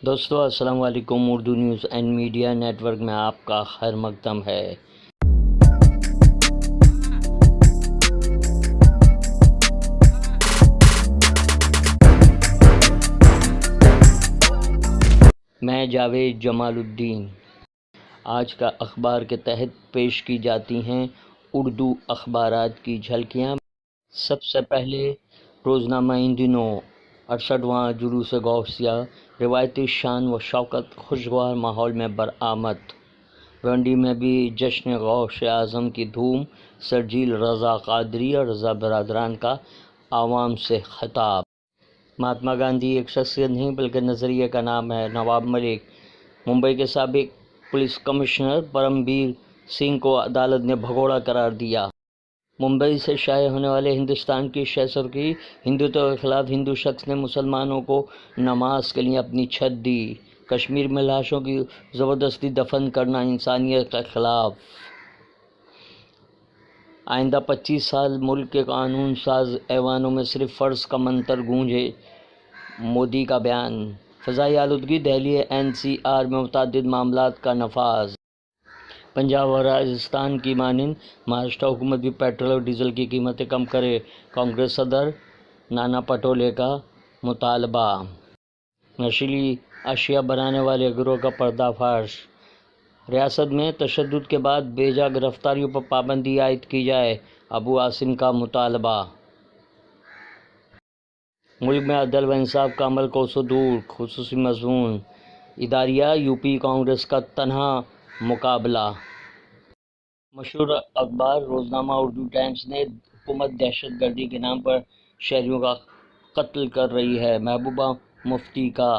دوستو السلام علیکم۔ Urdu news and media network میں آپ کا خیر مقدم ہے۔ میں جاوید جمال الدین۔ آج کا اخبار کے تحت پیش کی جاتی ہیں اردو اخبارات کی جھلکیاں۔ سب سے پہلے روزنامہ ان دنوں 68واں جلوس غوثیہ، روایتی شان و شوکت، خوشگوار ماحول میں برآمد۔ بھنڈی میں بھی جشن غوث اعظم کی دھوم، سرجیل رضا قادری اور رضا برادران کا عوام سے خطاب۔ مہاتما گاندھی ایک شخصیت نہیں بلکہ نظریے کا نام ہے۔ نواب ملک۔ ممبئی کے سابق پولیس کمشنر پرمبیر سنگھ کو عدالت نے بھگوڑا قرار دیا۔ ممبئی سے شائع ہونے والے ہندوستان کی شہ سرخی، ہندوتو کے خلاف ہندو شخص نے مسلمانوں کو نماز کے لیے اپنی چھت دی۔ کشمیر میں لاشوں کی زبردستی دفن کرنا انسانیت کے خلاف۔ آئندہ 25 سال ملک کے قانون ساز ایوانوں میں صرف فرض کا منتر گونجے، مودی کا بیان۔ فضائی آلودگی، دہلی NCR میں متعدد معاملات کا نفاذ۔ پنجاب اور راجستھان کی مانند مہاراشٹر حکومت بھی پیٹرول اور ڈیزل کی قیمتیں کم کرے، کانگریس صدر نانا پٹولے کا مطالبہ۔ نشیلی اشیاء بنانے والے گروہ کا پردہ فاش۔ ریاست میں تشدد کے بعد بیجا گرفتاریوں پر پابندی عائد کی جائے، ابو عاصم کا مطالبہ۔ ملک میں عدل و انصاف کا عمل کوسوں دور، خصوصی مضمون۔ اداریہ UP کانگریس کا تنہا مقابلہ۔ مشہور اخبار روزنامہ اردو ٹائمز نے حکومت دہشت گردی کے نام پر شہریوں کا قتل کر رہی ہے، محبوبہ مفتی کا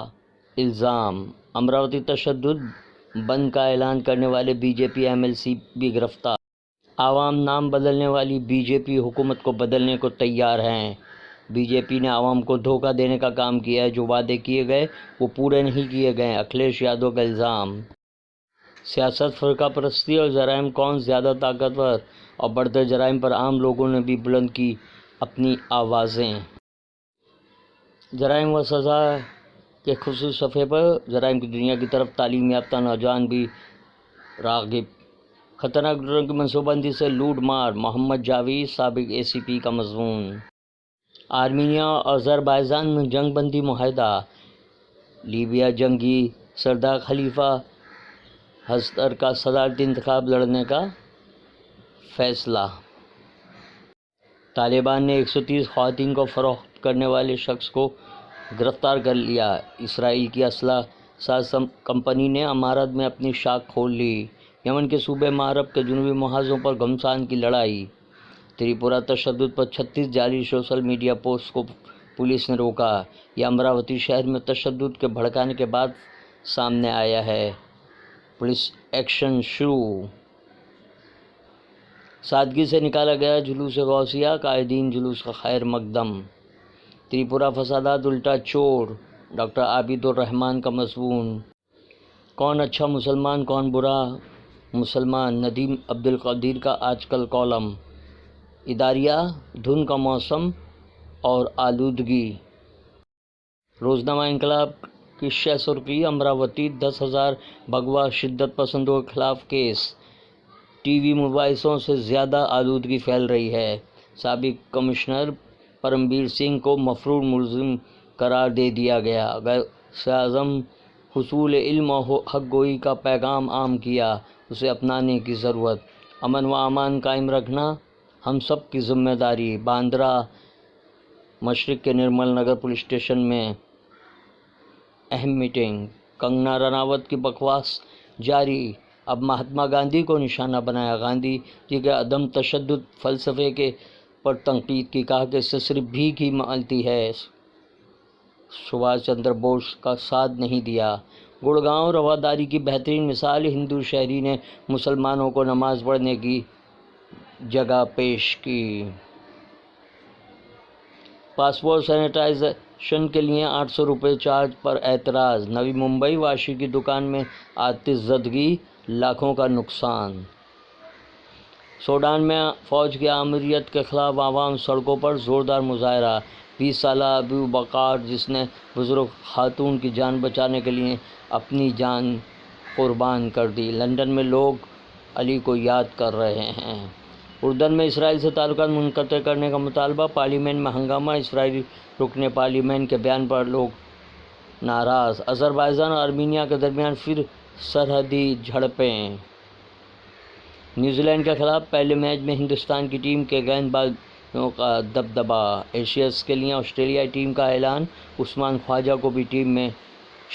الزام۔ امراوتی تشدد بند کا اعلان کرنے والے BJP MLC بھی گرفتار۔ عوام نام بدلنے والی BJP حکومت کو بدلنے کو تیار ہیں۔ BJP نے عوام کو دھوکہ دینے کا کام کیا ہے، جو وعدے کیے گئے وہ پورے نہیں کیے گئے، اکھلیش یادو کا الزام۔ سیاست، فرقہ پرستی اور جرائم، کون زیادہ طاقتور؟ اور بڑھتے جرائم پر عام لوگوں نے بھی بلند کی اپنی آوازیں۔ جرائم و سزا کے خصوصی صفحے پر جرائم کی دنیا کی طرف تعلیم یافتہ نوجوان بھی راغب۔ خطرناک ڈرون کی منصوبہ بندی سے لوٹ مار، محمد جاوید سابق ACP کا مضمون۔ آرمینیا اور آذربائیجان میں جنگ بندی معاہدہ۔ لیبیا جنگی سردار خلیفہ حفتر کا صدارتی انتخاب لڑنے کا فیصلہ۔ طالبان نے 130 خواتین کو فروخت کرنے والے شخص کو گرفتار کر لیا۔ اسرائیل کی اسلحہ ساز کمپنی نے امارات میں اپنی شاخ کھول لی۔ یمن کے صوبے معرب کے جنوبی محاذوں پر گھمسان کی لڑائی۔ تریپورہ تشدد پر 36 جعلی سوشل میڈیا پوسٹ کو پولیس نے روکا۔ یہ امراوتی شہر میں تشدد کے بھڑکانے کے بعد سامنے آیا ہے، پولیس ایکشن شروع۔ سادگی سے نکالا گیا جلوس غوثیہ، قائدین جلوس کا خیر مقدم۔ تریپورہ فسادات الٹا چور، ڈاکٹر عابد الرحمان کا مضمون۔ کون اچھا مسلمان کون برا مسلمان، ندیم عبدالقدیر کا آج کل کالم۔ اداریہ، دھند کا موسم اور آلودگی۔ روزنامہ انقلاب کی شہ سرخی، امراوتی 10,000 بھگوا شدت پسندوں کے خلاف کیس۔ TV موبائلوں سے زیادہ آلودگی پھیل رہی ہے۔ سابق کمشنر پرمبیر سنگھ کو مفرور ملزم قرار دے دیا گیا۔ غوث اعظم حصول علم اور حق گوئی کا پیغام عام کیا، اسے اپنانے کی ضرورت۔ امن و امان قائم رکھنا ہم سب کی ذمہ داری۔ باندرہ مشرق کے نرمل نگر پولیس اسٹیشن میں اہم میٹنگ۔ کنگنا رناوت کی بکواس جاری، اب مہاتما گاندھی کو نشانہ بنایا۔ گاندھی جی کے عدم تشدد فلسفے کے پر تنقید کی، کہا کہ اس سے صرف بھیک ہی ملتی ہے، سبھاش چندر بوس کا ساتھ نہیں دیا۔ گڑگاؤں رواداری کی بہترین مثال، ہندو شہری نے مسلمانوں کو نماز پڑھنے کی جگہ پیش کی۔ پاسپورٹ سینیٹائزیشن کے لیے 800 روپے چارج پر اعتراض۔ نوی ممبئی، واشی کی دکان میں آتش زدگی، لاکھوں کا نقصان۔ سوڈان میں فوج کی آمریت کے خلاف عوام سڑکوں پر، زوردار مظاہرہ۔ 20 سالہ ابو بکر جس نے بزرگ خاتون کی جان بچانے کے لیے اپنی جان قربان کر دی۔ لندن میں لوگ علی کو یاد کر رہے ہیں۔ اردن میں اسرائیل سے تعلقات منقطع کرنے کا مطالبہ، پارلیمنٹ میں ہنگامہ، اسرائیلی رکن پارلیمنٹ کے بیان پر لوگ ناراض۔ آذربائیجان اور آرمینیا کے درمیان پھر سرحدی جھڑپیں۔ نیوزی لینڈ کے خلاف پہلے میچ میں ہندوستان کی ٹیم کے گیند بازوں کا دبدبہ۔ ایشیز کے لیے آسٹریلیائی ٹیم کا اعلان، عثمان خواجہ کو بھی ٹیم میں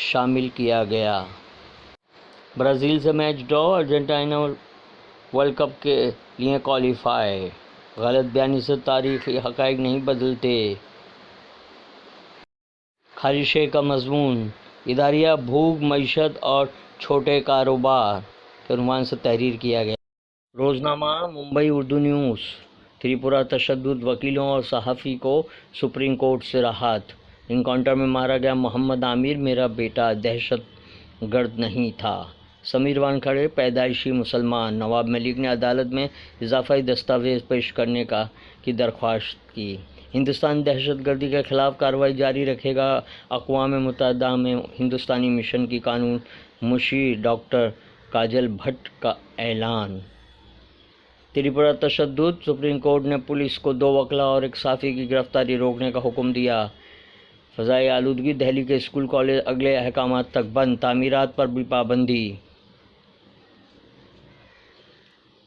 شامل کیا گیا۔ برازیل سے match draw, Argentina world cup کے لیے کوالیفائی۔ غلط بیانی سے تاریخی حقائق نہیں بدلتے۔ خالصے کا مضمون، اداریہ بھوک، معیشت اور چھوٹے کاروبار کے عنوان سے تحریر کیا گیا۔ روزنامہ ممبئی اردو نیوز۔ تریپورہ تشدد، وکیلوں اور صحافی کو سپریم کورٹ سے راحت۔ انکاؤنٹر میں مارا گیا محمد عامر، میرا بیٹا دہشت گرد نہیں تھا۔ سمیر وانکھڑے پیدائشی مسلمان۔ نواب ملک نے عدالت میں اضافی دستاویز پیش کرنے کی درخواست کی۔ ہندوستان دہشت گردی کے خلاف کارروائی جاری رکھے گا، اقوام متحدہ میں ہندوستانی مشن کی قانون مشیر ڈاکٹر کاجل بھٹ کا اعلان۔ تریپورہ تشدد، سپریم کورٹ نے پولیس کو 2 وکلاء اور ایک صحافی کی گرفتاری روکنے کا حکم دیا۔ فضائی آلودگی، دہلی کے اسکول کالج اگلے احکامات تک بند، تعمیرات پر بھی پابندی۔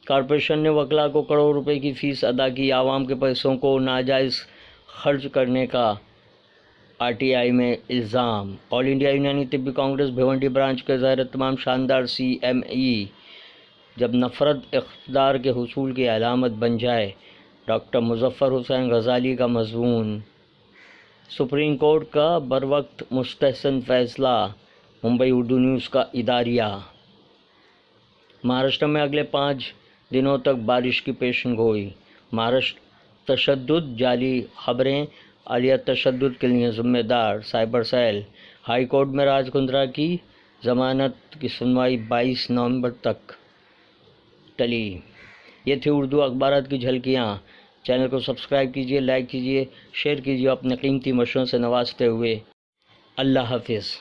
کارپوریشن نے وکلاء کو کروڑ روپے کی فیس ادا کی، عوام کے پیسوں کو ناجائز خرچ کرنے کا آر ٹی آئی میں الزام۔ آل انڈیا یونانی طبی کانگریس بھیونڈی برانچ کے زیر اہتمام شاندار سی ایم ای، جب نفرت اقتدار کے حصول کی علامت بن جائے، ڈاکٹر مظفر حسین غزالی کا مضمون۔ سپریم کورٹ کا بروقت مستحسن فیصلہ، ممبئی اردو نیوز کا اداریہ۔ مہاراشٹر میں اگلے 5 دنوں تک بارش کی پیشن گوئی۔ مہاراشٹر تشدد، جعلی خبریں، عالیہ تشدد کے لیے ذمہ دار، سائبر سیل۔ ہائی کورٹ میں راج کندرا کی ضمانت کی سنوائی 22 نومبر تک ٹلی۔ یہ تھی اردو اخبارات کی جھلکیاں۔ چینل کو سبسکرائب کیجیے، لائک کیجیے، شیئر کیجیے، اپنے قیمتی مشوروں سے نوازتے ہوئے۔ اللہ حافظ۔